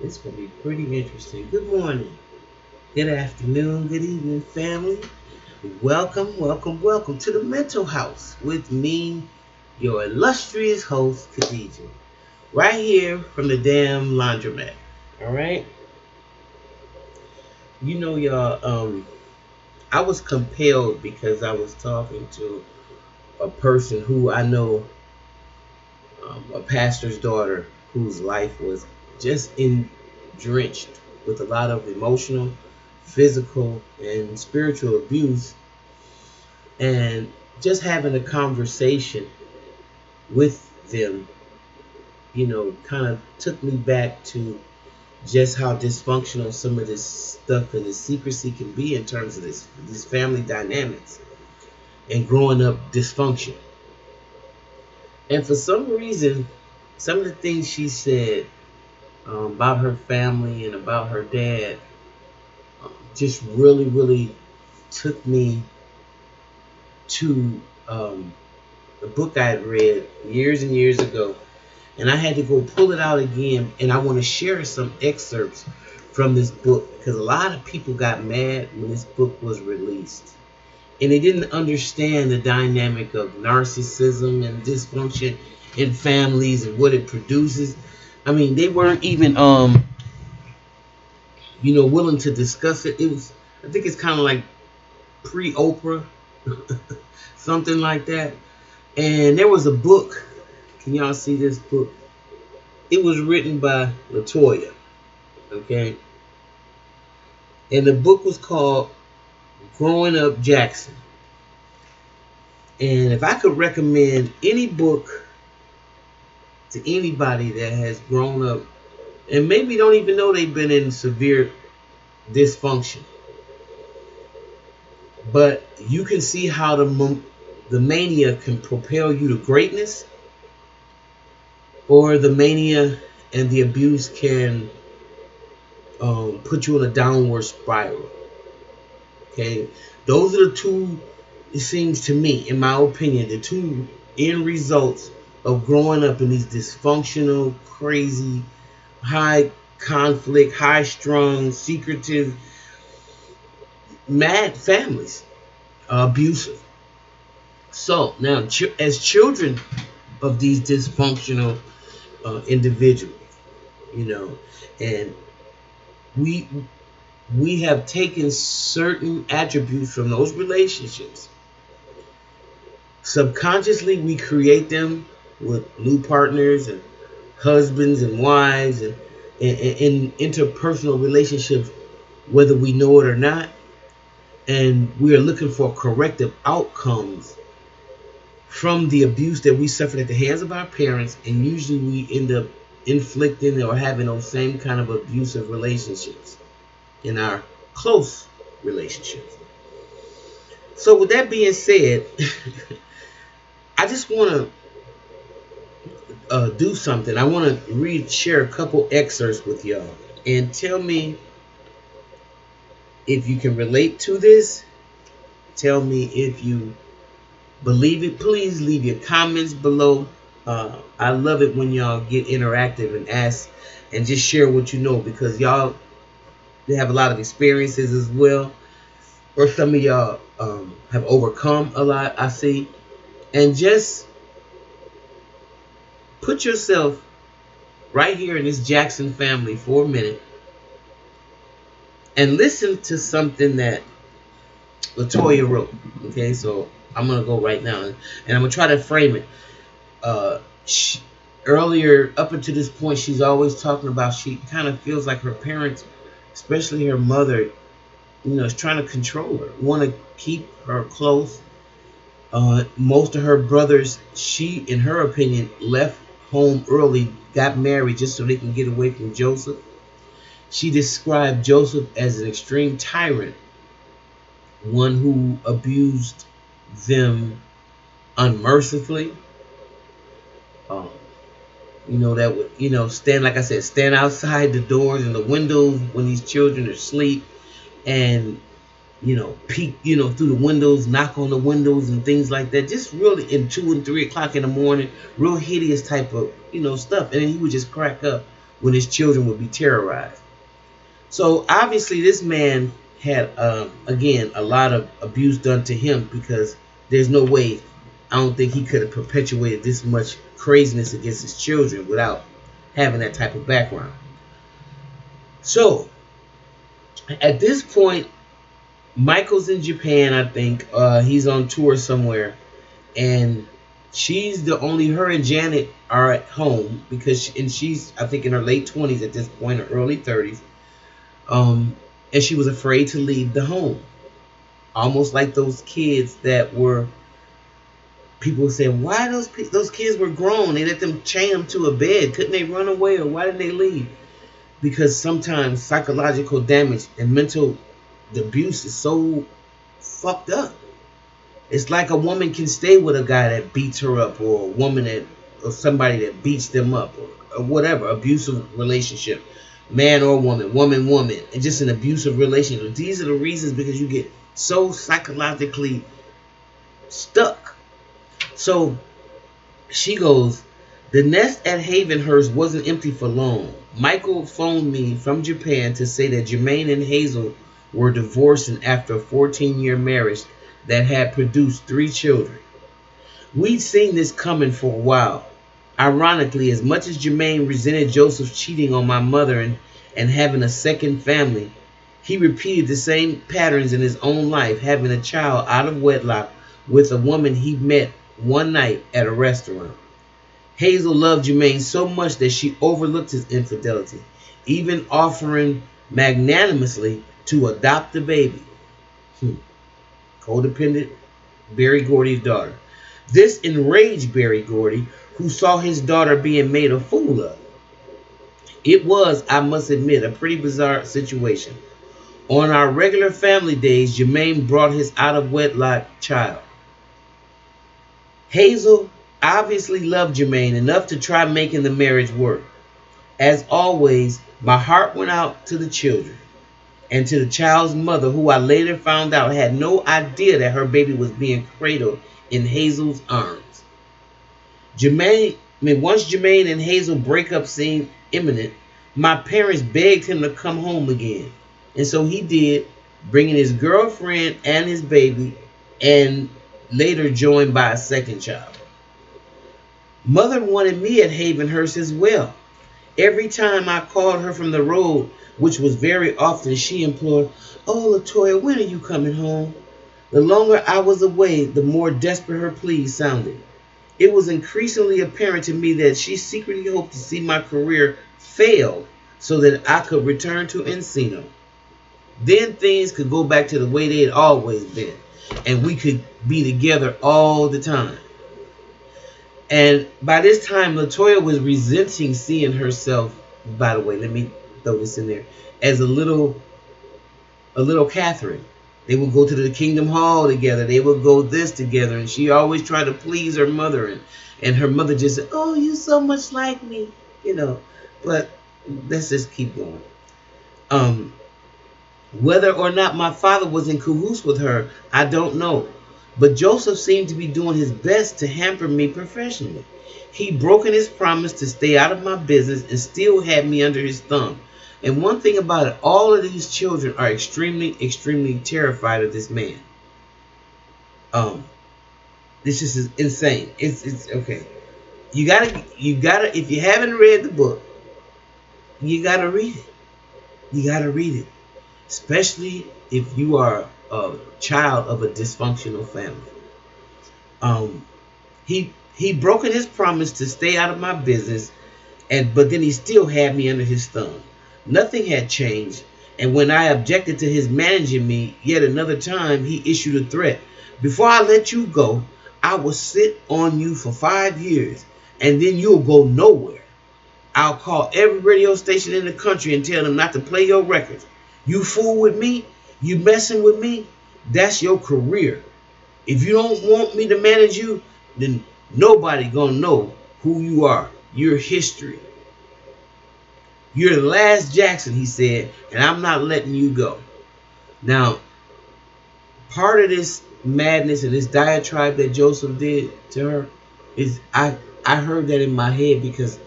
It's going to be pretty interesting. Good morning, good afternoon, good evening, family. Welcome, welcome, welcome to the Mental House with me, your illustrious host, Khadija. Right here from the damn laundromat. All right? You know, y'all, I was compelled because I was talking to a person who I know, a pastor's daughter whose life was just drenched with a lot of emotional, physical, and spiritual abuse. And just having a conversation with them, kind of took me back to just how dysfunctional some of this stuff and the secrecy can be in terms of these family dynamics and growing up dysfunction. And for some reason, some of the things she said about her family and about her dad just really, really took me to a book I had read years and years ago. And I had to go pull it out again. And I want to share some excerpts from this book because a lot of people got mad when this book was released. And they didn't understand the dynamic of narcissism and dysfunction in families and what it produces. I mean, they weren't even, willing to discuss it. I think it's kind of like pre-Oprah, something like that. And there was a book. Can y'all see this book? It was written by LaToya, okay? And the book was called Growing Up Jackson. And if I could recommend any book to anybody that has grown up and maybe don't even know they've been in severe dysfunction, but you can see how the mania can propel you to greatness, or the mania and the abuse can put you in a downward spiral. Okay, those are the two, it seems to me, in my opinion, the two end results of growing up in these dysfunctional, crazy, high conflict, high strung, secretive, mad families, abusive. So now, as children of these dysfunctional individuals, and we have taken certain attributes from those relationships. Subconsciously, we create them with new partners and husbands and wives and in interpersonal relationships, whether we know it or not. And we are looking for corrective outcomes from the abuse that we suffered at the hands of our parents, and usually we end up inflicting or having those same kind of abusive relationships in our close relationships. So with that being said, I just want to do something. I want to share a couple excerpts with y'all and tell me if you can relate to this. Tell me if you believe it. Please leave your comments below. I love it when y'all get interactive and ask and just share what you know, because y'all, they have a lot of experiences as well, or some of y'all have overcome a lot, I see. And just put yourself right here in this Jackson family for a minute and listen to something that LaToya wrote. Okay, so I'm going to go right now and I'm going to try to frame it. Earlier, up until this point, she's always talking about she kind of feels like her parents, especially her mother, is trying to control her, want to keep her close. Most of her brothers, she, in her opinion, left home early, got married just so they can get away from Joseph. She described Joseph as an extreme tyrant, one who abused them unmercifully. That would, stand, like I said, stand outside the doors and the windows when these children are asleep and, peek, through the windows, knock on the windows and things like that. Just really in 2 and 3 o'clock in the morning, real hideous type of, stuff. And then he would just crack up when his children would be terrorized. So obviously this man had, again, a lot of abuse done to him, because there's no way, I don't think he could have perpetuated this much craziness against his children without having that type of background. So at this point, Michael's in Japan, I think. He's on tour somewhere, and she's the only, her and Janet are at home, because she's, I think, in her late 20s at this point, or early 30s. And she was afraid to leave the home, almost like those kids that were, people saying, why those kids were grown, they let them chain them to a bed, couldn't they run away, or why didn't they leave? Because sometimes psychological damage and mental abuse is so fucked up. It's like a woman can stay with a guy that beats her up, or a woman that, or somebody that beats them up, or whatever, abusive relationship, man or woman, woman, and just an abusive relationship. These are the reasons, because you get so psychologically stuck. So she goes, the nest at Havenhurst wasn't empty for long. Michael phoned me from Japan to say that Jermaine and Hazel were divorcing after a 14-year marriage that had produced 3 children. We'd seen this coming for a while. Ironically, as much as Jermaine resented Joseph's cheating on my mother and having a second family, he repeated the same patterns in his own life, having a child out of wedlock with a woman he met one night at a restaurant. Hazel loved Jermaine so much that she overlooked his infidelity, even offering magnanimously to adopt the baby. Codependent Berry Gordy's daughter. This enraged Berry Gordy, who saw his daughter being made a fool of. It was, I must admit, a pretty bizarre situation. On our regular family days, Jermaine brought his out-of-wedlock child. Hazel obviously loved Jermaine enough to try making the marriage work. As always, my heart went out to the children and to the child's mother, who I later found out had no idea that her baby was being cradled in Hazel's arms. Once Jermaine and Hazel breakup seemed imminent, my parents begged him to come home again. And so he did, bringing his girlfriend and his baby, and later joined by a second child. Mother wanted me at Havenhurst as well. Every time I called her from the road, which was very often, she implored, "Oh, Latoya, when are you coming home?" The longer I was away, the more desperate her pleas sounded. It was increasingly apparent to me that she secretly hoped to see my career fail so that I could return to Encino. Then things could go back to the way they had always been, and we could be together all the time. And by this time, Latoya was resenting seeing herself, by the way, let me throw this in there, as a little Catherine. They would go to the Kingdom Hall together. They would go this together. And she always tried to please her mother. And her mother just said, "Oh, you so much like me." You know. But let's just keep going. Whether or not my father was in cahoots with her, I don't know. But Joseph seemed to be doing his best to hamper me professionally. He'd broken his promise to stay out of my business and still had me under his thumb. And one thing about it, all of these children are extremely, extremely terrified of this man. This is insane. It's okay. You gotta, if you haven't read the book, you gotta read it. You gotta read it. Especially if you are a child of a dysfunctional family. He'd broken his promise to stay out of my business, but then he still had me under his thumb. Nothing had changed, and when I objected to his managing me yet another time, he issued a threat. "Before I let you go, I will sit on you for 5 years, and then you'll go nowhere. I'll call every radio station in the country and tell them not to play your records. You fool with me, you messing with me, that's your career. If you don't want me to manage you, then nobody gonna know who you are. You're history. You're the last Jackson," he said, "and I'm not letting you go." Now, part of this madness and this diatribe that Joseph did to her is, I heard that in my head, because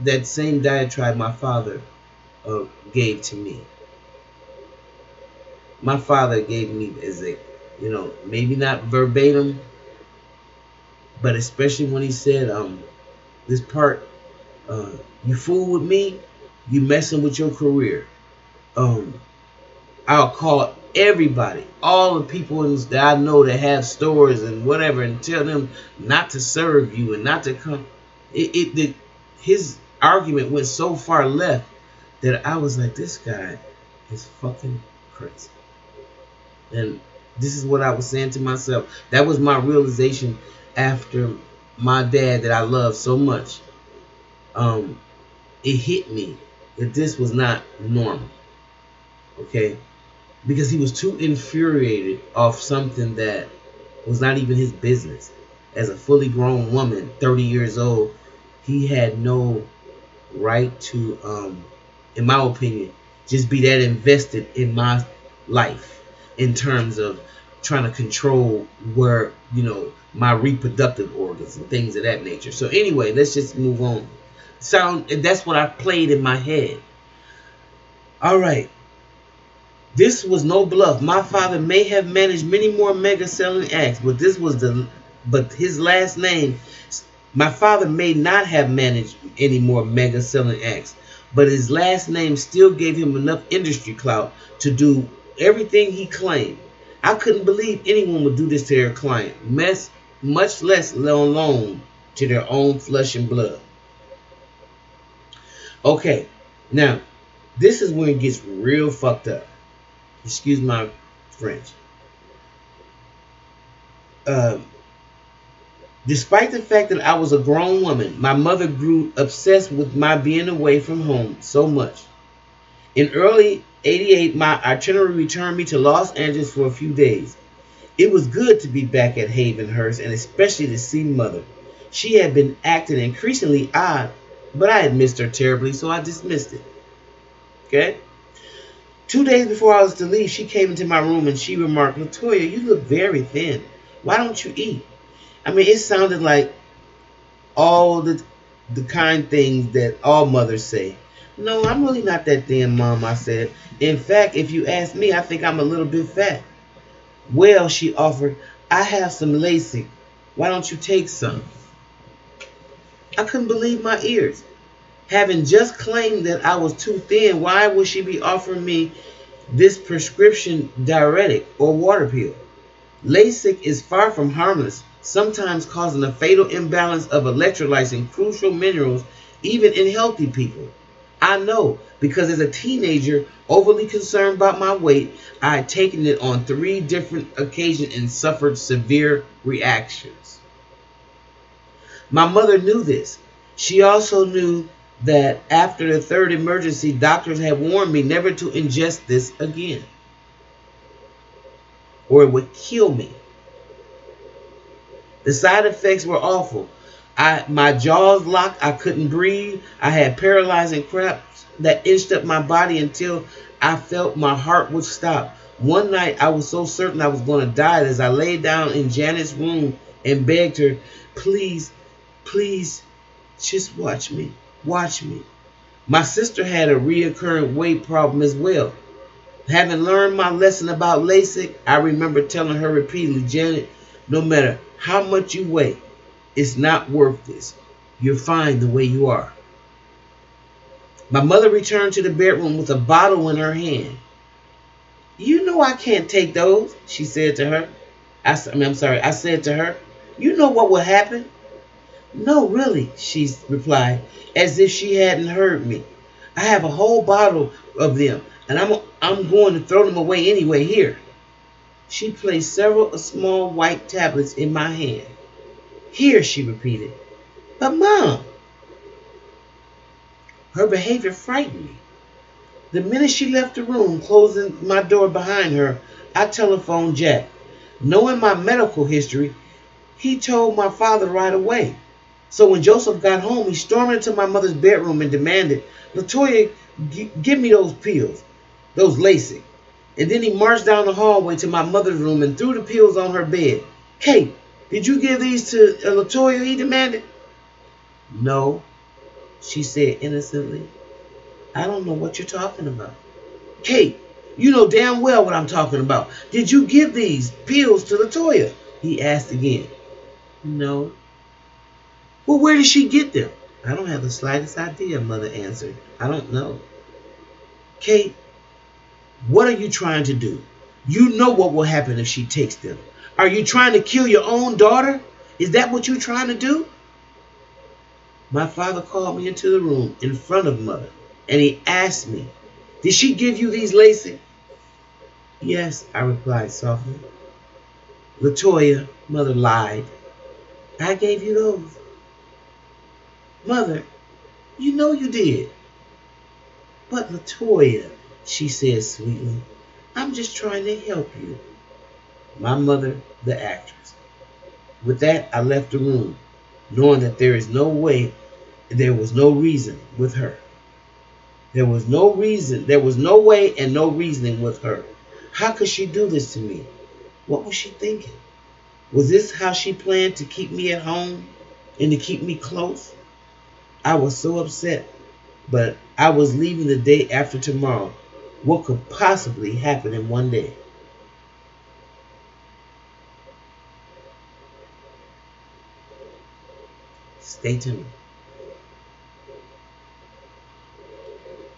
that same diatribe my father gave to me. My father gave me as a, maybe not verbatim, but especially when he said, this part, you fool with me, you messing with your career. I'll call everybody, all the people that I know that have stores and whatever, and tell them not to serve you and not to come. His argument went so far left that I was like, this guy is fucking crazy. And this is what I was saying to myself. That was my realization after my dad that I love so much. It hit me that this was not normal. Okay? Because he was too infuriated off something that was not even his business. As a fully grown woman, 30 years old, he had no right to, in my opinion, just be that invested in my life in terms of trying to control where, my reproductive organs and things of that nature. So anyway, let's just move on. That's what I played in my head. All right. This was no bluff. My father may have managed many more mega selling acts, but his last name, my father may not have managed any more mega selling acts, but his last name still gave him enough industry clout to do everything he claimed. I couldn't believe anyone would do this to their client, much less alone to their own flesh and blood. Okay, now, this is when it gets real fucked up. Excuse my French. Despite the fact that I was a grown woman, my mother grew obsessed with my being away from home so much. In early '88, my itinerary returned me to Los Angeles for a few days. It was good to be back at Havenhurst, and especially to see Mother. She had been acting increasingly odd, but I had missed her terribly, so I dismissed it. Okay? 2 days before I was to leave, she came into my room and she remarked, "Latoya, you look very thin. Why don't you eat?" I mean, it sounded like all the kind things that all mothers say. "No, I'm really not that thin, Mom," I said. "In fact, if you ask me, I think I'm a little bit fat." "Well," she offered, "I have some LASIK. Why don't you take some?" I couldn't believe my ears. Having just claimed that I was too thin, why would she be offering me this prescription diuretic or water pill? LASIK is far from harmless, sometimes causing a fatal imbalance of electrolytes and crucial minerals even in healthy people. I know, because as a teenager, overly concerned about my weight, I had taken it on 3 different occasions and suffered severe reactions. My mother knew this. She also knew that after the 3rd emergency, doctors had warned me never to ingest this again, or it would kill me. The side effects were awful. My jaws locked. I couldn't breathe. I had paralyzing cramps that inched up my body until I felt my heart would stop. One night, I was so certain I was going to die that as I lay down in Janet's room and begged her, "Please, please, just watch me. Watch me." My sister had a reoccurring weight problem as well. Having learned my lesson about LASIK, I remember telling her repeatedly, "Janet, no matter how much you weigh, it's not worth this. You're fine the way you are." My mother returned to the bedroom with a bottle in her hand. "You know I can't take those," she said to her. I said to her, "You know what will happen?" "No, really," she replied, as if she hadn't heard me. "I have a whole bottle of them, and I'm going to throw them away anyway. Here." She placed several small white tablets in my hand. "Here," she repeated. "But Mom." Her behavior frightened me. The minute she left the room, closing my door behind her, I telephoned Jack. Knowing my medical history, he told my father right away. So when Joseph got home, he stormed into my mother's bedroom and demanded, "Latoya, give me those pills, those LASIK." And then he marched down the hallway to my mother's room and threw the pills on her bed. "Kate, did you give these to Latoya?" he demanded. "No." She said innocently, I don't know what you're talking about. Kate, you know damn well what I'm talking about. Did you give these pills to Latoya? He asked again. No. Well, where did she get them? I don't have the slightest idea, Mother answered. I don't know. Kate, what are you trying to do? You know what will happen if she takes them. Are you trying to kill your own daughter? Is that what you're trying to do? My father called me into the room in front of Mother, and he asked me, did she give you these laces? Yes, I replied softly. Latoya, Mother lied. I gave you those. Mother, you know you did. But Latoya, she said sweetly, I'm just trying to help you. My mother, the actress. With that, I left the room, knowing that there was no reason with her. There was no way and no reasoning with her. How could she do this to me? What was she thinking? Was this how she planned to keep me at home and to keep me close? I was so upset, but I was leaving the day after tomorrow. What could possibly happen in one day? Stay tuned.